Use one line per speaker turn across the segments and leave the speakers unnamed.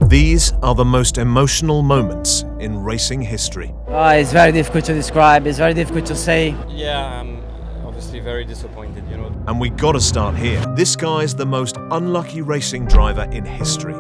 These are the most emotional moments in racing history.
It's very difficult to describe, it's very difficult to say.
Yeah, I'm obviously very disappointed,
And we gotta start here. This guy's the most unlucky racing driver in history.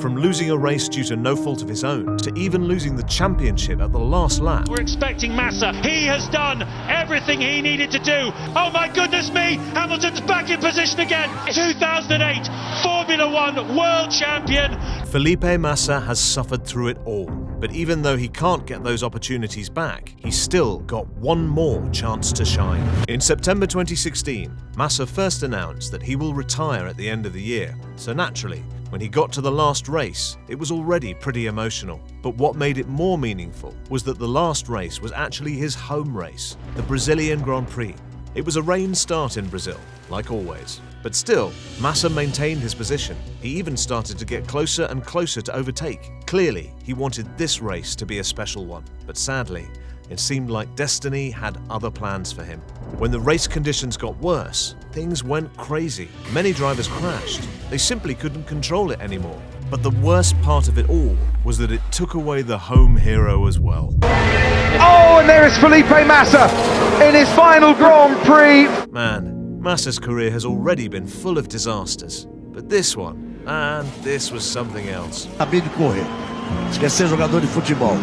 From losing a race due to no fault of his own, to even losing the championship at the last lap.
We're expecting Massa. He has done everything he needed to do. Oh my goodness me, Hamilton's back in position again. 2008 Formula One World Champion.
Felipe Massa has suffered through it all, but even though he can't get those opportunities back, he's still got one more chance to shine. In September 2016, Massa first announced that he will retire at the end of the year, so naturally, when he got to the last race, it was already pretty emotional. But what made it more meaningful was that the last race was actually his home race, the Brazilian Grand Prix. It was a rain start in Brazil, like always. But still, Massa maintained his position. He even started to get closer and closer to overtake. Clearly, he wanted this race to be a special one. But sadly, it seemed like destiny had other plans for him. When the race conditions got worse, things went crazy. Many drivers crashed. They simply couldn't control it anymore. But the worst part of it all was that it took away the home hero as well.
Oh, and there is Felipe Massa in his final Grand Prix.
Man, Massa's career has already been full of disasters. But this one, and this was something else.
Acabei de correr. Quer ser jogador de futebol.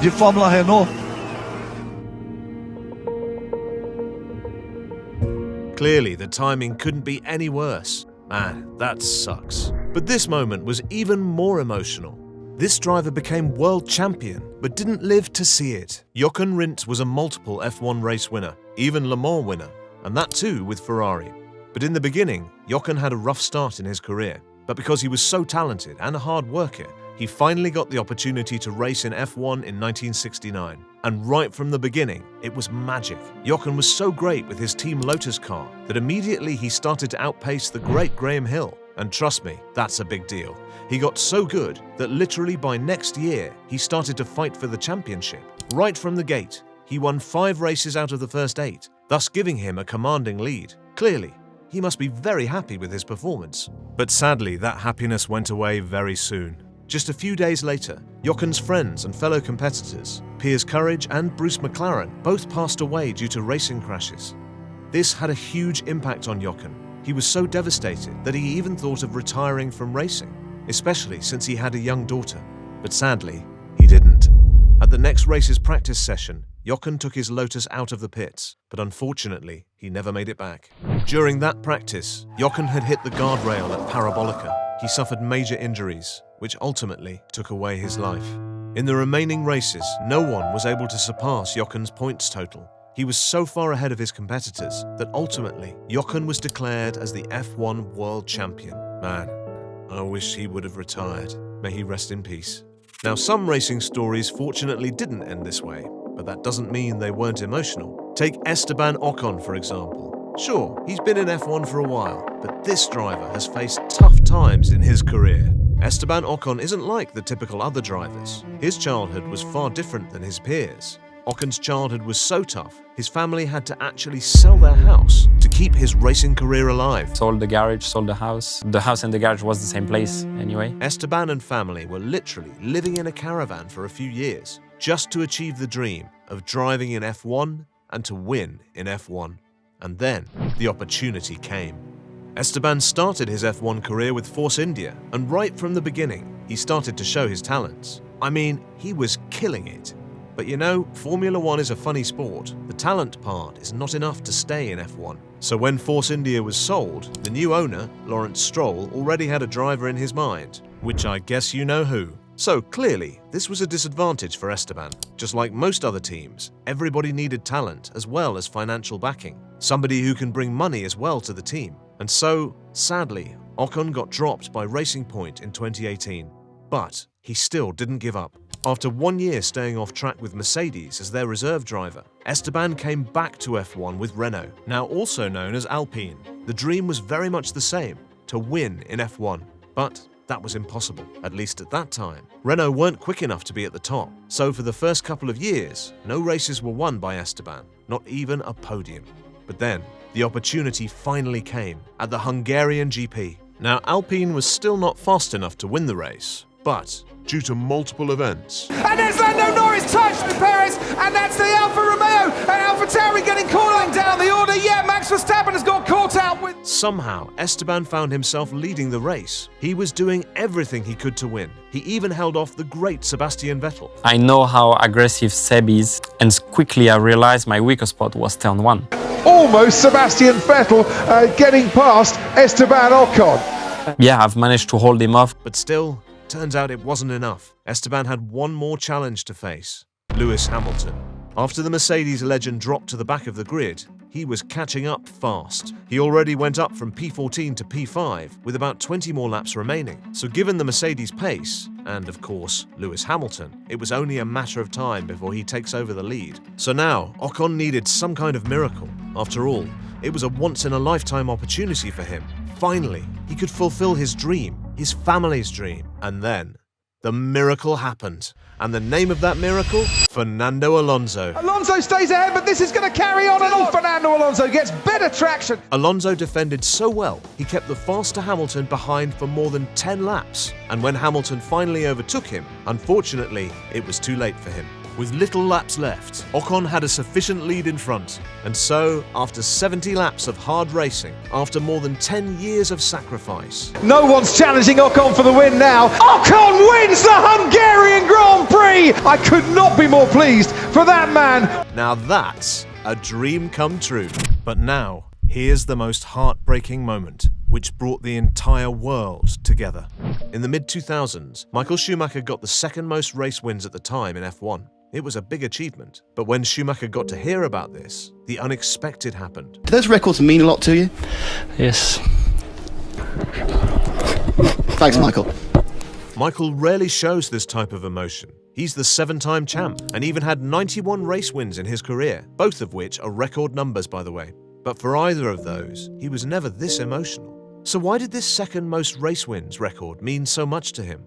De Fórmula Renault.
Clearly, the timing couldn't be any worse. Man, that sucks. But this moment was even more emotional. This driver became world champion, but didn't live to see it. Jochen Rindt was a multiple F1 race winner, even Le Mans winner, and that too with Ferrari. But in the beginning, Jochen had a rough start in his career. But because he was so talented and a hard worker, he finally got the opportunity to race in F1 in 1969. And right from the beginning, it was magic. Jochen was so great with his Team Lotus car that immediately he started to outpace the great Graham Hill. And trust me, that's a big deal. He got so good that literally by next year, he started to fight for the championship. Right from the gate, he won 5 races out of the first 8, thus giving him a commanding lead. Clearly, he must be very happy with his performance. But sadly, that happiness went away very soon. Just a few days later, Jochen's friends and fellow competitors, Piers Courage and Bruce McLaren, both passed away due to racing crashes. This had a huge impact on Jochen. He was so devastated that he even thought of retiring from racing, especially since he had a young daughter. But sadly, he didn't. At the next race's practice session, Jochen took his Lotus out of the pits, but unfortunately, he never made it back. During that practice, Jochen had hit the guardrail at Parabolica. He suffered major injuries, which ultimately took away his life. In the remaining races, no one was able to surpass Jochen's points total. He was so far ahead of his competitors that ultimately, Jochen was declared as the F1 World Champion. Man, I wish he would have retired. May he rest in peace. Now, some racing stories fortunately didn't end this way, but that doesn't mean they weren't emotional. Take Esteban Ocon, for example. Sure, he's been in F1 for a while, but this driver has faced tough times in his career. Esteban Ocon isn't like the typical other drivers. His childhood was far different than his peers. Ocon's childhood was so tough, his family had to actually sell their house to keep his racing career alive.
Sold the garage, sold the house. The house and the garage was the same place anyway.
Esteban and family were literally living in a caravan for a few years, just to achieve the dream of driving in F1 and to win in F1. And then, the opportunity came. Esteban started his F1 career with Force India, and right from the beginning, he started to show his talents. I mean, he was killing it. But you know, Formula One is a funny sport. The talent part is not enough to stay in F1. So when Force India was sold, the new owner, Lawrence Stroll, already had a driver in his mind, which I guess you know who. So clearly, this was a disadvantage for Esteban. Just like most other teams, everybody needed talent as well as financial backing. Somebody who can bring money as well to the team. And so, sadly, Ocon got dropped by Racing Point in 2018. But he still didn't give up. After 1 year staying off track with Mercedes as their reserve driver, Esteban came back to F1 with Renault, now also known as Alpine. The dream was very much the same, to win in F1. But that was impossible, at least at that time. Renault weren't quick enough to be at the top, so for the first couple of years, no races were won by Esteban, not even a podium. But then, the opportunity finally came at the Hungarian GP. Now, Alpine was still not fast enough to win the race, But due to multiple events,
And there's Lando Norris touched with Perez, and that's the Alfa Romeo and Alfa Tauri getting cooling down the order. Yeah, Max Verstappen has got caught out with...
somehow Esteban found himself leading the race. He was doing everything he could to win. He even held off the great Sebastian Vettel.
I know how aggressive Seb is, and quickly I realized my weaker spot was turn 1.
Almost Sebastian Vettel getting past Esteban Ocon.
Yeah, I've managed to hold him off.
But still, turns out it wasn't enough. Esteban had one more challenge to face: Lewis Hamilton. After the Mercedes legend dropped to the back of the grid, he was catching up fast. He already went up from P14 to P5 with about 20 more laps remaining. So given the Mercedes pace, and of course Lewis Hamilton, it was only a matter of time before he takes over the lead. So now Ocon needed some kind of miracle. After all, it was a once-in-a-lifetime opportunity for him. Finally, he could fulfill his dream, his family's dream. And then the miracle happened. And the name of that miracle? Fernando Alonso.
Alonso stays ahead, but this is going to carry on and on. Fernando Alonso gets better traction.
Alonso defended so well, he kept the faster Hamilton behind for more than 10 laps. And when Hamilton finally overtook him, unfortunately, it was too late for him. With little laps left, Ocon had a sufficient lead in front. And so, after 70 laps of hard racing, after more than 10 years of sacrifice,
No one's challenging Ocon for the win now. Ocon wins the Hungarian Grand Prix. I could not be more pleased for that man.
now that's a dream come true. But now, here's the most heartbreaking moment, which brought the entire world together. In the mid-2000s, Michael Schumacher got the second most race wins at the time in F1. It was a big achievement. But when Schumacher got to hear about this, the unexpected happened.
Do those records mean a lot to you?
Yes.
Thanks, Michael.
Michael rarely shows this type of emotion. He's the 7-time champ and even had 91 race wins in his career, both of which are record numbers, by the way. But for either of those, he was never this emotional. So why did this second most race wins record mean so much to him?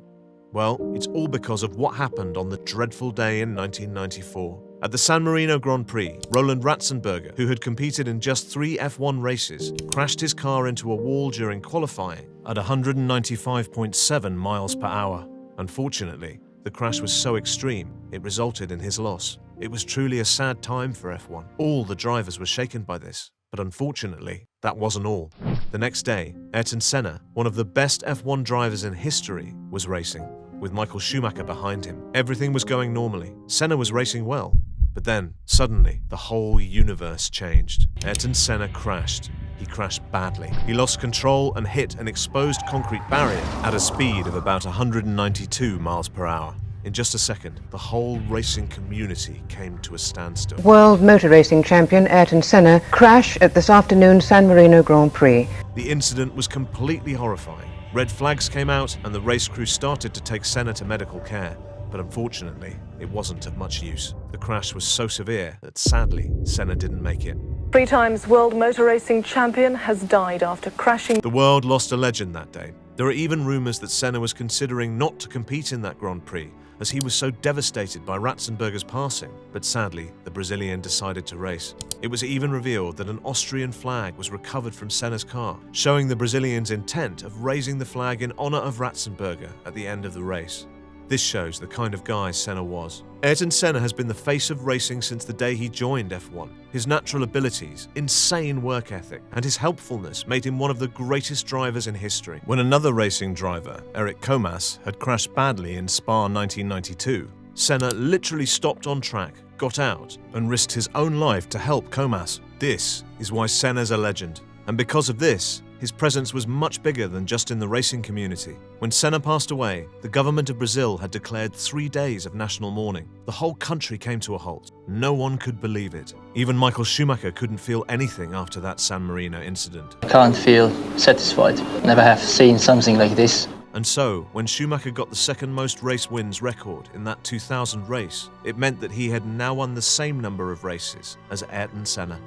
Well, it's all because of what happened on the dreadful day in 1994. At the San Marino Grand Prix, Roland Ratzenberger, who had competed in just 3 F1 races, crashed his car into a wall during qualifying at 195.7 miles per hour. Unfortunately, the crash was so extreme, it resulted in his loss. It was truly a sad time for F1. All the drivers were shaken by this. But unfortunately, that wasn't all. The next day, Ayrton Senna, one of the best F1 drivers in history, was racing, with Michael Schumacher behind him. Everything was going normally. Senna was racing well. But then, suddenly, the whole universe changed. Ayrton Senna crashed. He crashed badly. He lost control and hit an exposed concrete barrier at a speed of about 192 miles per hour. In just a second, the whole racing community came to a standstill.
World motor racing champion Ayrton Senna crash at this afternoon's San Marino Grand Prix.
The incident was completely horrifying. Red flags came out and the race crew started to take Senna to medical care. But unfortunately, it wasn't of much use. The crash was so severe that sadly, Senna didn't make it.
3 times world motor racing champion has died after crashing.
The world lost a legend that day. There are even rumours that Senna was considering not to compete in that Grand Prix, as he was so devastated by Ratzenberger's passing. But sadly, the Brazilian decided to race. It was even revealed that an Austrian flag was recovered from Senna's car, showing the Brazilians' intent of raising the flag in honour of Ratzenberger at the end of the race. This shows the kind of guy Senna was. Ayrton Senna has been the face of racing since the day he joined F1. His natural abilities, insane work ethic, and his helpfulness made him one of the greatest drivers in history. When another racing driver, Eric Comas, had crashed badly in Spa 1992, Senna literally stopped on track, got out, and risked his own life to help Comas. This is why Senna's a legend. And because of this, his presence was much bigger than just in the racing community. When Senna passed away, the government of Brazil had declared 3 days of national mourning. The whole country came to a halt. No one could believe it. Even Michael Schumacher couldn't feel anything after that San Marino incident.
I can't feel satisfied. Never have seen something like this.
And so, when Schumacher got the second most race wins record in that 2000 race, it meant that he had now won the same number of races as Ayrton Senna.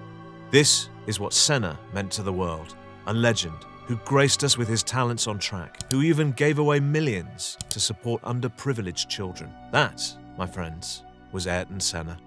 This is what Senna meant to the world. A legend who graced us with his talents on track, who even gave away millions to support underprivileged children. That, my friends, was Ayrton Senna.